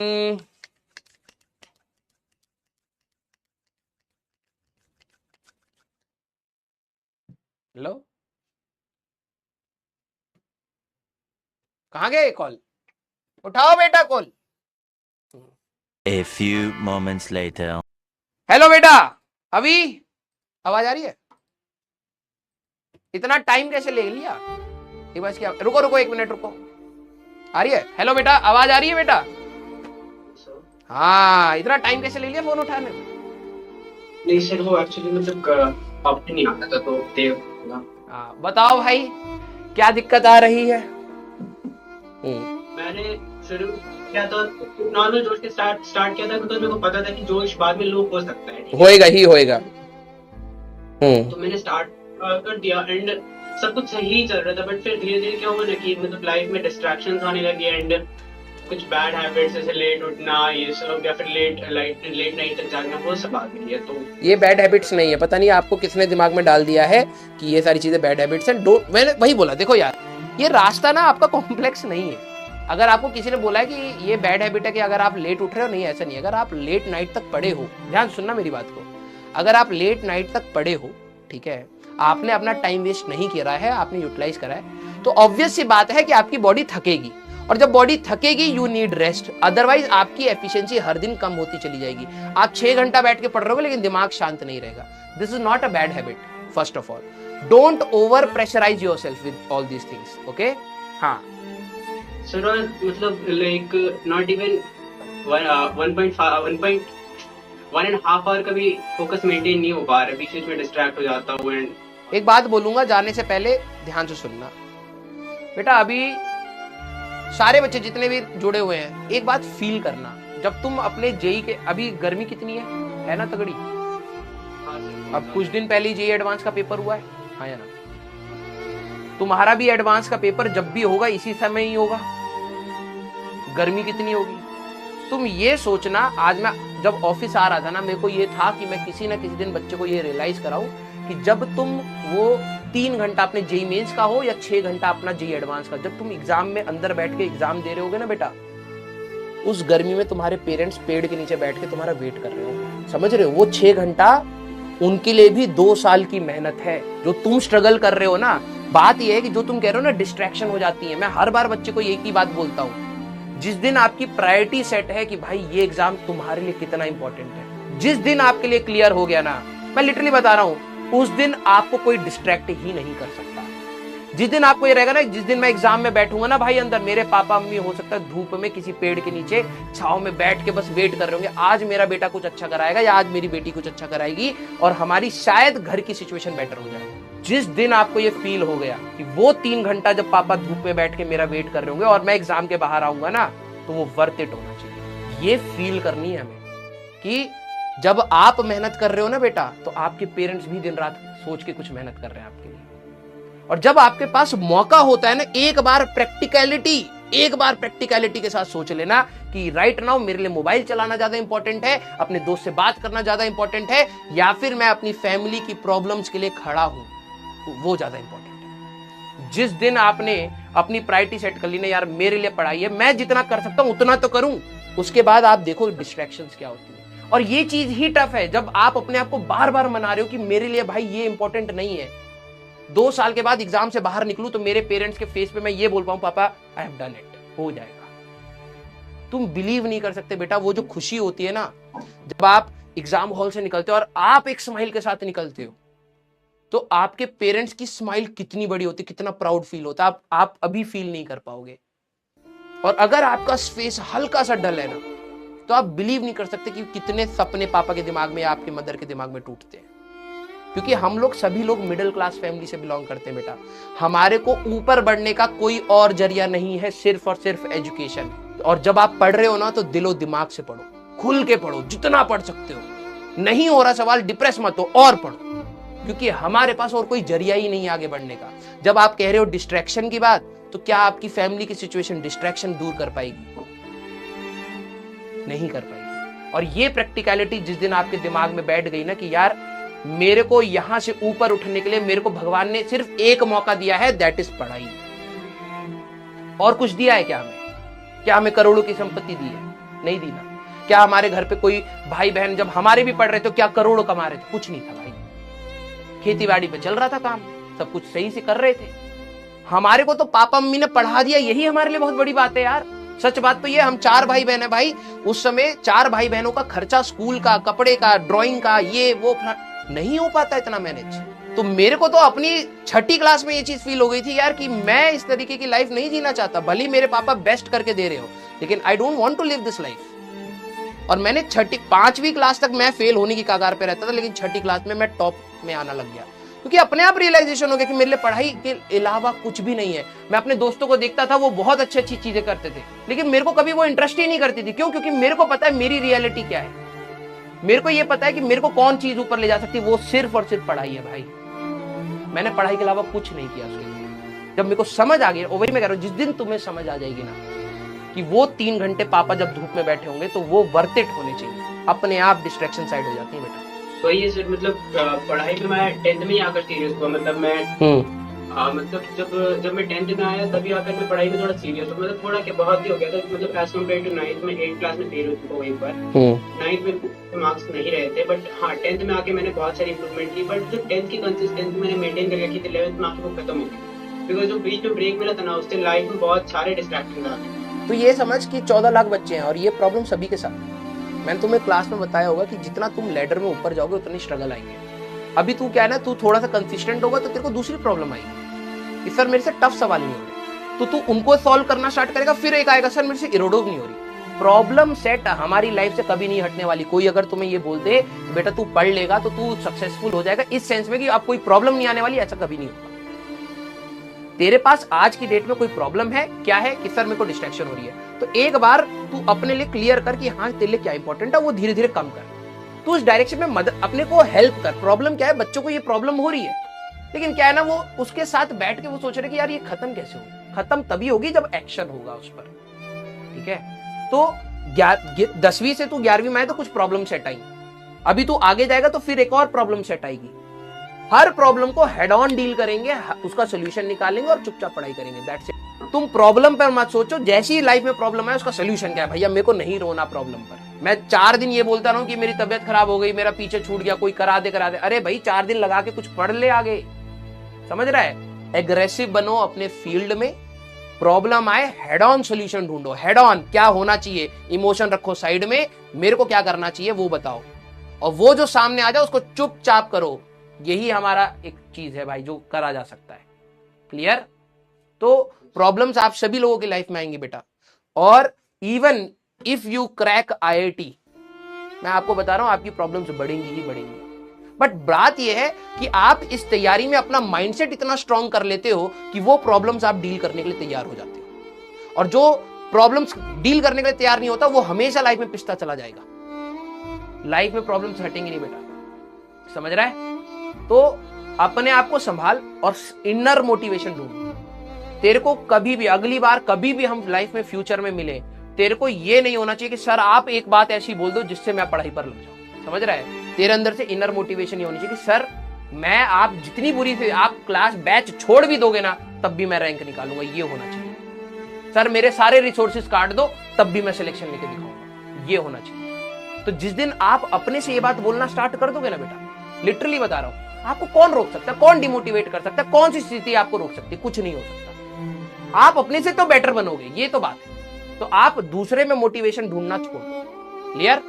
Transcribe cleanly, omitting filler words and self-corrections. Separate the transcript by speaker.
Speaker 1: Hello कहाँ गए? Call उठाओ बेटा, call.
Speaker 2: A few moments later.
Speaker 1: Hello बेटा, अभी आवाज आ रही है? इतना टाइम कैसे ले लिया? एक बार क्या, रुको रुको 1 मिनट रुको। आ रही है? हेलो बेटा, आवाज आ रही है बेटा? हाँ, इतना टाइम कैसे ले लिया फोन उठाने में?
Speaker 3: नहीं सर, वो एक्चुअली मतलब ऑप्शन नहीं आता था तो देव।
Speaker 1: हाँ, बताओ भाई, क्या दिक्कत आ रही है?
Speaker 3: मैंने शुरू किया था नॉर्मल जोश के स्टार्ट किया था, तो मेरे को पता था कि जोश बाद में लो हो सकता है,
Speaker 1: होएगा ही होएगा।
Speaker 3: तो मैंने स्टार्ट कर दिया एंड सब कुछ सही चल रहा था। बट फिर धीरे धीरे क्या हुआ ना कि मतलब लाइफ में डिस्ट्रैक्शंस आने लगे एंड कुछ बैड हैबिट्स जैसे लेट उठना ये सब, या फिर लेट नाइट तक जागना, वो सब आ गई है। तो
Speaker 1: ये बैड हैबिट्स नहीं है, पता नहीं आपको किसने दिमाग में डाल दिया है कि ये सारी चीजें बैड हैबिट्स हैं। मैंने वही बोला, देखो यार, ये रास्ता ना आपका कॉम्प्लेक्स नहीं है। अगर आपको किसी ने बोला है कि ये बैड हैबिट है कि अगर आप लेट उठ रहे हो, नहीं ऐसा नहीं है। अगर आप लेट नाइट तक पड़े हो, ध्यान सुनना मेरी बात को, अगर आप लेट नाइट तक पड़े हो, ठीक है, आपने अपना टाइम वेस्ट नहीं किया है, आपने यूटिलाइज करा है, तो ऑब्वियस सी बात है कि आपकी बॉडी थकेगी, और जब बॉडी थकेगी यू नीड रेस्ट। अदरवाइज आपकी एफिशिएंसी हर दिन कम होती चली जाएगी। आप 6 घंटा बैठ के पढ़ रहे हो लेकिन दिमाग शांत नहीं रहेगा। This is not a bad habit. First of all, don't over pressurize yourself with all these things, okay? हाँ
Speaker 3: सर, मतलब लाइक नॉट इवन 1.5 आवर का भी फोकस मेंटेन नहीं हो पा रहा, बीच बीच में डिस्ट्रैक्ट हो जाता हूँ। एंड
Speaker 1: एक बात बोलूंगा जाने से पहले, ध्यान से सुनना बेटा। अभी सारे बच्चे जितने भी जुड़े हुए हैं, एक बात फील करना, जब तुम अपने जेई के, अभी गर्मी कितनी है ना तगड़ी? अब कुछ दिन पहले जेई एडवांस का पेपर हुआ है, हाँ या ना? तुम्हारा भी एडवांस का पेपर जब भी होगा इसी समय ही होगा। गर्मी कितनी होगी तुम ये सोचना। आज मैं जब ऑफिस आ रहा था ना, मेरे को ये था कि मैं किसी ना किसी दिन बच्चे को ये रियलाइज कराऊं कि जब तुम वो 3 घंटा अपने जेई मेंस का हो या 6 घंटा अपना जेई एडवांस का, जब तुम एग्जाम में अंदर बैठ के एग्जाम दे रहे होगे ना बेटा, उस गर्मी में तुम्हारे पेरेंट्स पेड़ के नीचे बैठ के तुम्हारा वेट कर रहे हो, समझ रहे हो? वो 6 घंटा उनके लिए भी 2 साल की मेहनत है। जो तुम स्ट्रगल कर रहे हो ना, बात यह है कि जो तुम कह रहे हो ना डिस्ट्रैक्शन हो जाती है, मैं हर बार बच्चे को एक ही बात बोलता हूँ, जिस दिन आपकी प्रायोरिटी सेट है कि भाई ये एग्जाम तुम्हारे लिए कितना इंपॉर्टेंट है, जिस दिन आपके लिए क्लियर हो गया ना, मैं लिटरली बता रहा हूं, उस दिन आपको कोई डिस्ट्रैक्ट ही नहीं कर सकता। जिस दिन आपको ये रहेगा ना, जिस दिन मैं एग्जाम में बैठूंगा ना भाई, अंदर मेरे पापा मम्मी हो सकता है धूप में किसी पेड़ के नीचे छाव में बैठ के बस वेट कर रहे होंगे, आज मेरा बेटा कुछ अच्छा कराएगा या आज मेरी बेटी कुछ अच्छा कराएगी, और हमारी शायद घर की सिचुएशन बेटर हो जाए। जिस दिन आपको ये फील हो गया कि वो 3 घंटा जब पापा धूप में बैठ के मेरा वेट कर रहे होंगे और मैं एग्जाम के बाहर आऊंगा ना, तो वो वर्थ इट होना चाहिए। ये फील करनी है हमें कि जब आप मेहनत कर रहे हो ना बेटा, तो आपके पेरेंट्स भी दिन रात सोच के कुछ मेहनत कर रहे हैं आपके लिए। और जब आपके पास मौका होता है ना, एक बार प्रैक्टिकलिटी के साथ सोच लेना कि राइट नाउ मेरे लिए मोबाइल चलाना ज्यादा इंपॉर्टेंट है, अपने दोस्त से बात करना ज्यादा इंपॉर्टेंट है, या फिर मैं अपनी फैमिली की प्रॉब्लम्स के लिए खड़ा हूं, वो ज्यादा इंपॉर्टेंट है। जिस दिन आपने अपनी प्रायोरिटी सेट कर ली ना, यार मेरे लिए पढ़ाई है, मैं जितना कर सकता हूं उतना तो करूं, उसके बाद आप देखो डिस्ट्रैक्शंस क्या होती है। और ये चीज ही टफ है जब आप अपने आप को बार बार मना रहे हो कि मेरे लिए भाई ये इंपॉर्टेंट नहीं है। 2 साल के बाद एग्जाम से बाहर निकलूं तो मेरे पेरेंट्स के फेस पे मैं ये बोल पाऊं, पापा आई हैव डन इट, हो जाएगा। तुम बिलीव नहीं कर सकते बेटा, वो जो खुशी होती है ना जब आप एग्जाम हॉल से निकलते हो और आप एक स्माइल के साथ निकलते हो, तो आपके पेरेंट्स की स्माइल कितनी बड़ी होती, कितना प्राउड फील होता है, आप अभी फील नहीं कर पाओगे। और अगर आपका फेस हल्का सा डल है ना, तो आप बिलीव नहीं कर सकते कि कितने सपने पापा के दिमाग में या आपके मदर के दिमाग में टूटते हैं। क्योंकि हम लोग सभी लोग मिडिल क्लास फैमिली से बिलोंग करते हैं बेटा। हमारे को ऊपर बढ़ने का कोई और जरिया नहीं है, सिर्फ और सिर्फ एजुकेशन। और जब आप पढ़ रहे हो ना, तो दिलो दिमाग से पढ़ो, खुल के पढ़ो, जितना पढ़ सकते हो। नहीं हो रहा सवाल, डिप्रेस मत हो और पढ़ो, क्योंकि हमारे पास और कोई जरिया ही नहीं आगे बढ़ने का। जब आप कह रहे हो डिस्ट्रैक्शन की बात, तो क्या आपकी फैमिली की सिचुएशन डिस्ट्रैक्शन दूर कर पाएगी? नहीं कर पाएगी। और ये प्रैक्टिकलिटी जिस दिन आपके दिमाग में बैठ गई ना कि यार मेरे को यहां से ऊपर उठने के लिए मेरे को भगवान ने सिर्फ एक मौका दिया है, दैट इज पढ़ाई। और कुछ दिया है क्या हमें? क्या हमें करोड़ों की संपत्ति दी है? नहीं दी ना। क्या हमारे घर पे कोई भाई बहन जब हमारे भी पढ़ रहे थे तो क्या करोड़ों कमा रहे थे? कुछ नहीं था भाई, खेती बाड़ी पे चल रहा था काम, सब कुछ सही से कर रहे थे। हमारे को तो पापा मम्मी ने पढ़ा दिया, यही हमारे लिए बहुत बड़ी बात है यार। सच बात तो ये, हम 4 भाई बहन है भाई, उस समय 4 भाई बहनों का खर्चा, स्कूल का, कपड़े का, ड्राइंग का, ये वो नहीं हो पाता इतना मैनेज। तो मेरे को तो अपनी 6ठी क्लास में ये चीज फील हो गई थी यार कि मैं इस तरीके की लाइफ नहीं जीना चाहता। भले मेरे पापा बेस्ट करके दे रहे हो, लेकिन I don't want to live this life. और मैंने 5वीं क्लास तक मैं फेल होने की कगार पे रहता था, लेकिन 6ठी क्लास में मैं टॉप में आना लग गया, क्योंकि अपने आप रियलाइजेशन हो गया कि मेरे लिए पढ़ाई के अलावा कुछ भी नहीं है। मैं अपने दोस्तों को देखता था, वो बहुत अच्छी अच्छी चीजें करते थे, लेकिन मेरे को कभी वो इंटरेस्ट ही नहीं करती थी। क्यों? क्योंकि मेरे को पता है मेरी रियलिटी क्या है। मेरे को ये पता है कि मेरे को कौन चीज ऊपर ले जा सकती है, वो सिर्फ और सिर्फ पढ़ाई है भाई। मैंने पढ़ाई के अलावा कुछ नहीं किया उसके लिए। जब मेरे को समझ आ गई, और वही मैं कह रहा हूँ, जिस दिन तुम्हें समझ आ जाएगी ना कि वो 3 घंटे पापा जब धूप में बैठे होंगे तो वो वर्थ इट होने चाहिए, अपने आप डिस्ट्रैक्शन साइड हो जाती है बेटा।
Speaker 3: वही है सर, मतलब पढ़ाई में मैं 10th में ही आकर सीरियस हुआ। मतलब मैं मतलब जब मैं 10th में आया तभी आकर मैं पढ़ाई में थोड़ा सीरियस हुआ। मतलब थोड़ा क्या, बहुत ही हो गया था। मतलब एज कम्पेयर टू 9th में, 8th क्लास में फेल हो चुका हूँ एक बार। 9th में मार्क्स नहीं रहे थे, बट हाँ 10th में आके मैंने बहुत सारी इंप्रूवमेंट की। बट जो 10th की कंसिस्टेंसी मैंने मेंटेन कर रखी थी, 11th में आके वो खत्म हो गई, बिकॉज जो बीच में ब्रेक मिला था ना, उससे लाइफ में बहुत सारे डिस्ट्रैक्शन आ गए।
Speaker 1: तो ये समझ कि 14 लाख बच्चे हैं और ये प्रॉब्लम सभी के साथ। मैंने तुम्हें क्लास में बताया होगा कि जितना तुम लैडर में ऊपर जाओगे उतनी स्ट्रगल आएंगे। अभी तू क्या है ना, तू थोड़ा सा कंसिस्टेंट होगा तो तेरे को दूसरी प्रॉब्लम आएगी कि सर मेरे से टफ सवाल नहीं हो रहे, तो तू उनको सॉल्व करना स्टार्ट करेगा। फिर एक आएगा, सर मेरे से इरोडोव नहीं हो रही। प्रॉब्लम सेट हमारी लाइफ से कभी नहीं हटने वाली। कोई अगर तुम्हें ये बोल दे बेटा तू पढ़ लेगा तो तू सक्सेसफुल हो जाएगा, इस सेंस में कि अब कोई प्रॉब्लम नहीं आने वाली, ऐसा कभी नहीं होगा। तेरे पास आज की डेट में कोई प्रॉब्लम है, क्या है कि सर मेरे को डिस्ट्रैक्शन हो रही है, तो एक बार तू अपने लिए क्लियर कर कि हाँ तेरे लिए क्या इंपॉर्टेंट है, वो धीरे धीरे कम कर। तू उस डायरेक्शन में मदद, अपने को हेल्प कर। प्रॉब्लम क्या है, बच्चों को ये प्रॉब्लम हो रही है, लेकिन क्या है ना, वो उसके साथ बैठ के वो सोच रहे कि यार ये खत्म कैसे होगी। खत्म तभी होगी जब एक्शन होगा उस पर, ठीक है। तो 10वीं से तू 11वीं में आए तो कुछ प्रॉब्लम सेट आई, अभी तू आगे जाएगा तो फिर एक और प्रॉब्लम सेट आएगी। हर प्रॉब्लम को हेड ऑन डील करेंगे, उसका सोल्यूशन निकालेंगे और चुपचाप पढ़ाई करेंगे, दैट्स इट। तुम प्रॉब्लम पर मत सोचो, जैसी ही लाइफ में प्रॉब्लम है उसका सोल्यूशन क्या है। भैया मेरे को नहीं रोना प्रॉब्लम पर। मैं 4 दिन ये बोलता रहूं कि मेरी तबियत खराब हो गई, मेरा पीछे छूट गया, कोई करा दे। अरे भाई 4 दिन लगा के कुछ पढ़ ले आगे, समझ रहा है। एग्रेसिव बनो अपने फील्ड में, प्रॉब्लम आए हेड ऑन सोल्यूशन ढूंढो। हेड ऑन क्या होना चाहिए, इमोशन रखो साइड में, मेरे को क्या करना चाहिए वो बताओ, और वो जो सामने आ जाए उसको चुपचाप करो। यही हमारा एक चीज है भाई जो करा जा सकता है। क्लियर? तो प्रॉब्लम्स आप सभी लोगों की लाइफ में आएंगी बेटा, और even if you crack IIT, मैं आपको बता रहा हूं आपकी प्रॉब्लम्स बढ़ेंगी ही बढ़ेंगी। बट बात यह है कि आप इस तैयारी में अपना माइंडसेट इतना स्ट्रांग कर लेते हो कि वो प्रॉब्लम्स आप डील करने के लिए तैयार हो जाते हो, और जो प्रॉब्लम्स डील करने के लिए तैयार नहीं होता वो हमेशा लाइफ में पिसता चला जाएगा। लाइफ में प्रॉब्लम्स हटेंगे नहीं बेटा, समझ रहा है। तो अपने आप को संभाल और इनर मोटिवेशन ढूंढ। तेरे को कभी भी, अगली बार कभी भी हम लाइफ में फ्यूचर में मिले, तेरे को ये नहीं होना चाहिए कि सर आप एक बात ऐसी बोल दो जिससे मैं पढ़ाई पर लग जाऊं, समझ रहा है। तेरे अंदर से इनर मोटिवेशन ये होनी चाहिए कि सर मैं, आप जितनी बुरी से आप क्लास बैच छोड़ भी दोगे ना तब भी मैं रैंक निकालूंगा, ये होना चाहिए। सर मेरे सारे रिसोर्सेज काट दो तब भी मैं सिलेक्शन लेके दिखाऊंगा, ये होना चाहिए। तो जिस दिन आप अपने से ये बात बोलना स्टार्ट कर दोगे ना बेटा, लिटरली बता रहा हूं, आपको कौन रोक सकता है, कौन डिमोटिवेट कर सकता है, कौन सी स्थिति आपको रोक सकती है, कुछ नहीं हो सकता। आप अपने से तो बेटर बनोगे, ये तो बात है। तो आप दूसरे में मोटिवेशन ढूंढना छोड़ दो। क्लियर?